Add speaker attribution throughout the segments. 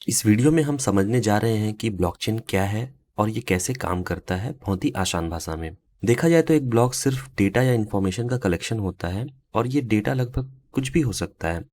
Speaker 1: इस वीडियो में हम समझने जा रहे हैं कि ब्लॉकचेन क्या है और ये कैसे काम करता है बहुत ही आसान भाषा में। देखा जाए तो एक ब्लॉक सिर्फ डेटा या इन्फॉर्मेशन का कलेक्शन होता है और ये डेटा लगभग कुछ भी हो सकता है,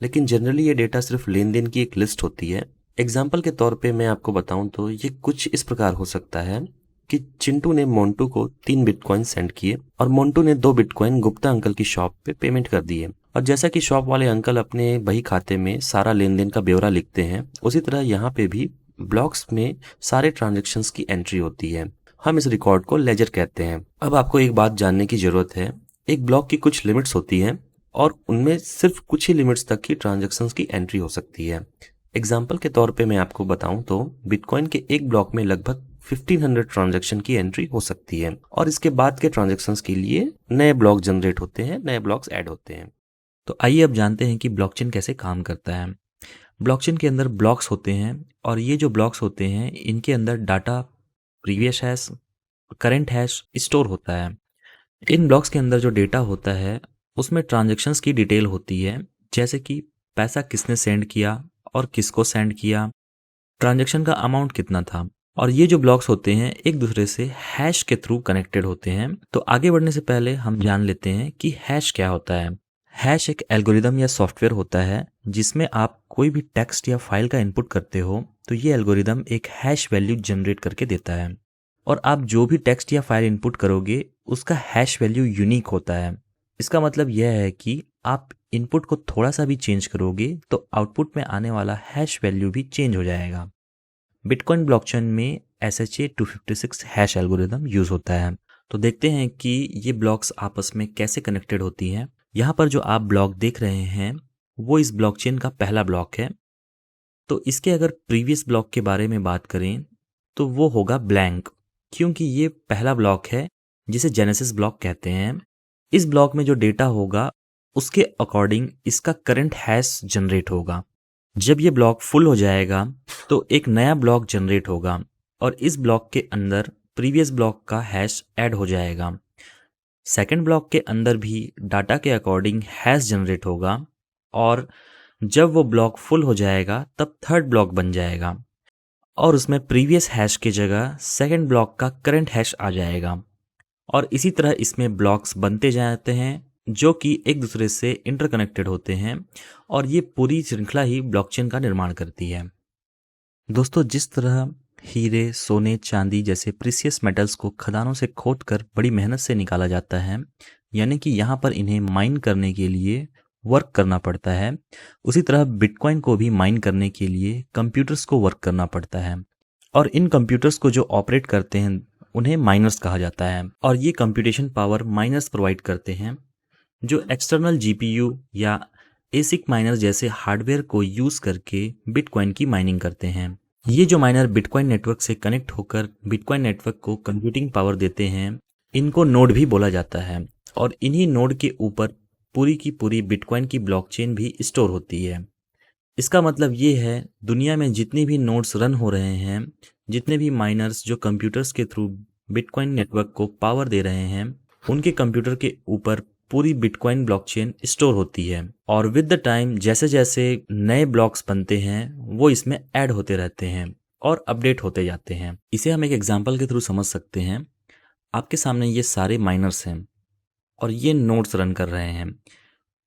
Speaker 1: लेकिन जनरली ये डेटा सिर्फ लेन देन की एक लिस्ट होती है। एग्जाम्पल के तौर पे मैं आपको बताऊं तो ये कुछ इस प्रकार हो सकता है कि चिंटू ने मोन्टू को 3 बिटकॉइन सेंड किए और मोन्टू ने 2 बिटकॉइन गुप्ता अंकल की शॉप पे पेमेंट कर दिए। और जैसा कि शॉप वाले अंकल अपने बही खाते में सारा लेन देन का ब्यौरा लिखते हैं, उसी तरह यहाँ पे भी ब्लॉक्स में सारे ट्रांजेक्शन्स की एंट्री होती है। हम इस रिकॉर्ड को लेजर कहते हैं। अब आपको एक बात जानने की जरूरत है, एक ब्लॉक की कुछ लिमिट्स होती हैं और उनमें सिर्फ कुछ ही लिमिट्स तक की ट्रांजेक्शन्स की एंट्री हो सकती है। एग्जाम्पल के तौर पे मैं आपको बताऊं तो बिटकॉइन के एक ब्लॉक में लगभग 1500 ट्रांजैक्शन की एंट्री हो सकती है और इसके बाद के ट्रांजैक्शंस के लिए नए ब्लॉक जनरेट होते हैं, नए ब्लॉक्स ऐड होते हैं।
Speaker 2: तो आइए अब जानते हैं कि ब्लॉकचेन कैसे काम करता है। ब्लॉकचेन के अंदर ब्लॉक्स होते हैं और ये जो ब्लॉक्स होते हैं इनके अंदर data, previous hash, current hash store होता है। इन ब्लॉक्स के अंदर जो डेटा होता है उसमें ट्रांजैक्शंस की डिटेल होती है, जैसे कि पैसा किसने सेंड किया और किसको सेंड किया, ट्रांजैक्शन का अमाउंट कितना था। और ये जो ब्लॉक्स होते हैं एक दूसरे से हैश के थ्रू कनेक्टेड होते हैं। तो आगे बढ़ने से पहले हम जान लेते हैं कि हैश क्या होता है। हैश एक एल्गोरिदम या सॉफ्टवेयर होता है जिसमें आप कोई भी टेक्स्ट या फाइल का इनपुट करते हो तो ये एल्गोरिदम एक हैश वैल्यू जनरेट करके देता है। और आप जो भी टेक्स्ट या फाइल इनपुट करोगे उसका हैश वैल्यू यूनिक होता है। इसका मतलब यह है कि आप इनपुट को थोड़ा सा भी चेंज करोगे तो आउटपुट में आने वाला हैश वैल्यू भी चेंज हो जाएगा। बिटकॉइन ब्लॉकचेन में SHA-256 हैश एल्गोरिदम यूज होता है। तो देखते हैं कि ये ब्लॉक्स आपस में कैसे कनेक्टेड होती हैं। यहाँ पर जो आप ब्लॉक देख रहे हैं वो इस ब्लॉकचेन का पहला ब्लॉक है। तो इसके अगर प्रीवियस ब्लॉक के बारे में बात करें तो वो होगा ब्लैंक, क्योंकि ये पहला ब्लॉक है जिसे जेनेसिस ब्लॉक कहते हैं। इस ब्लॉक में जो डेटा होगा उसके अकॉर्डिंग इसका करंट हैश जनरेट होगा। जब ये ब्लॉक फुल हो जाएगा तो एक नया ब्लॉक जनरेट होगा और इस ब्लॉक के अंदर प्रीवियस ब्लॉक का हैश ऐड हो जाएगा। सेकेंड ब्लॉक के अंदर भी डाटा के अकॉर्डिंग हैश जनरेट होगा और जब वो ब्लॉक फुल हो जाएगा तब थर्ड ब्लॉक बन जाएगा और उसमें प्रीवियस हैश की जगह सेकेंड ब्लॉक का करंट हैश आ जाएगा। और इसी तरह इसमें ब्लॉक्स बनते जाते हैं जो कि एक दूसरे से इंटरकनेक्टेड होते हैं और ये पूरी श्रृंखला ही ब्लॉकचेन का निर्माण करती है। दोस्तों, जिस तरह हीरे, सोने, चांदी जैसे प्रीशियस मेटल्स को खदानों से खोदकर बड़ी मेहनत से निकाला जाता है, यानी कि यहाँ पर इन्हें माइन करने के लिए वर्क करना पड़ता है, उसी तरह बिटकॉइन को भी माइन करने के लिए कंप्यूटर्स को वर्क करना पड़ता है। और इन कंप्यूटर्स को जो ऑपरेट करते हैं उन्हें माइनर्स कहा जाता है और ये कंप्यूटेशन पावर माइनर्स प्रोवाइड करते हैं जो एक्सटर्नल जीपीयू या एसिक माइनर जैसे हार्डवेयर को यूज करके बिटकॉइन की माइनिंग करते हैं। ये जो माइनर बिटकॉइन नेटवर्क से कनेक्ट होकर बिटकॉइन नेटवर्क को कंप्यूटिंग पावर देते हैं, इनको नोड भी बोला जाता है और इन्हीं नोड के ऊपर पूरी की पूरी बिटकॉइन की ब्लॉकचेन भी स्टोर होती है। इसका मतलब ये है दुनिया में जितनी भी नोड्स रन हो रहे हैं, जितने भी माइनर्स जो कंप्यूटर्स के थ्रू बिटकॉइन नेटवर्क को पावर दे रहे हैं, उनके कंप्यूटर के ऊपर पूरी बिटकॉइन ब्लॉकचेन स्टोर होती है और विद द टाइम जैसे जैसे नए ब्लॉक्स बनते हैं वो इसमें ऐड होते रहते हैं और अपडेट होते जाते हैं। इसे हम एक एग्जांपल के थ्रू समझ सकते हैं। आपके सामने ये सारे माइनर्स हैं और ये नोड्स रन कर रहे हैं।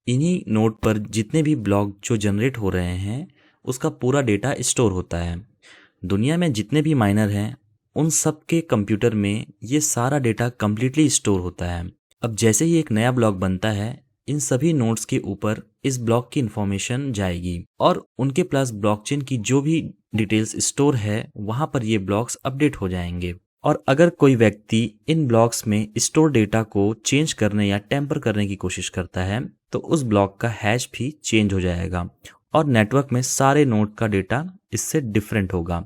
Speaker 2: इन्हीं नोड पर जितने भी ब्लॉक जो जनरेट हो रहे हैं उसका पूरा डेटा स्टोर होता है। दुनिया में जितने भी माइनर हैं उन सब के कंप्यूटर में ये सारा डेटा कम्प्लीटली स्टोर होता है। अब जैसे ही एक नया ब्लॉक बनता है इन सभी नोड्स के ऊपर इस ब्लॉक की इंफॉर्मेशन जाएगी और उनके प्लस ब्लॉकचेन की जो भी डिटेल्स स्टोर है वहां पर ये ब्लॉक्स अपडेट हो जाएंगे। और अगर कोई व्यक्ति इन ब्लॉक्स में स्टोर डेटा को चेंज करने या टेम्पर करने की कोशिश करता है तो उस ब्लॉक का हैश भी चेंज हो जाएगा और नेटवर्क में सारे नोड का डेटा इससे डिफरेंट होगा।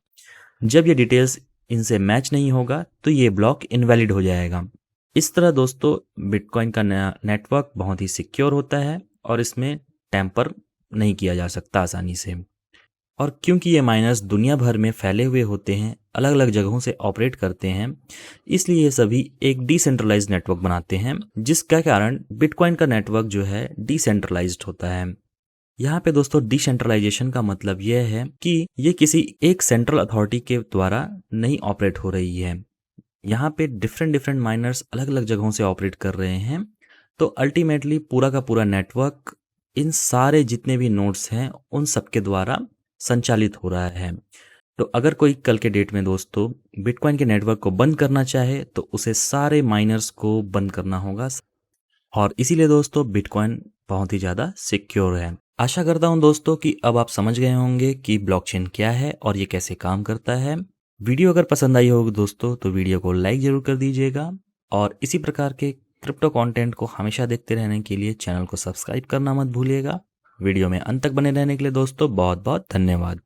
Speaker 2: जब ये डिटेल्स इनसे मैच नहीं होगा तो ये ब्लॉक इनवैलिड हो जाएगा। इस तरह दोस्तों बिटकॉइन का नया नेटवर्क बहुत ही सिक्योर होता है और इसमें टेम्पर नहीं किया जा सकता आसानी से। और क्योंकि ये माइनर्स दुनिया भर में फैले हुए होते हैं, अलग अलग जगहों से ऑपरेट करते हैं, इसलिए ये सभी एक डिसेंट्रलाइज्ड नेटवर्क बनाते हैं, जिसका कारण बिटकॉइन का नेटवर्क जो है डिसेंट्रलाइज्ड होता है। यहाँ पे दोस्तों डिसेंट्रलाइजेशन का मतलब यह है कि ये किसी एक सेंट्रल अथॉरिटी के द्वारा नहीं ऑपरेट हो रही है। यहाँ पे डिफरेंट माइनर्स अलग अलग जगहों से ऑपरेट कर रहे हैं। तो अल्टीमेटली पूरा का पूरा नेटवर्क इन सारे जितने भी नोड्स हैं उन सबके द्वारा संचालित हो रहा है। तो अगर कोई कल के डेट में दोस्तों बिटकॉइन के नेटवर्क को बंद करना चाहे तो उसे सारे माइनर्स को बंद करना होगा, और इसीलिए दोस्तों बिटकॉइन बहुत ही ज़्यादा सिक्योर है। आशा करता हूं दोस्तों कि अब आप समझ गए होंगे कि ब्लॉकचेन क्या है और ये कैसे काम करता है। वीडियो अगर पसंद आई होगी दोस्तों तो वीडियो को लाइक जरूर कर दीजिएगा, और इसी प्रकार के क्रिप्टो कंटेंट को हमेशा देखते रहने के लिए चैनल को सब्सक्राइब करना मत भूलिएगा। वीडियो में अंत तक बने रहने के लिए दोस्तों बहुत बहुत धन्यवाद।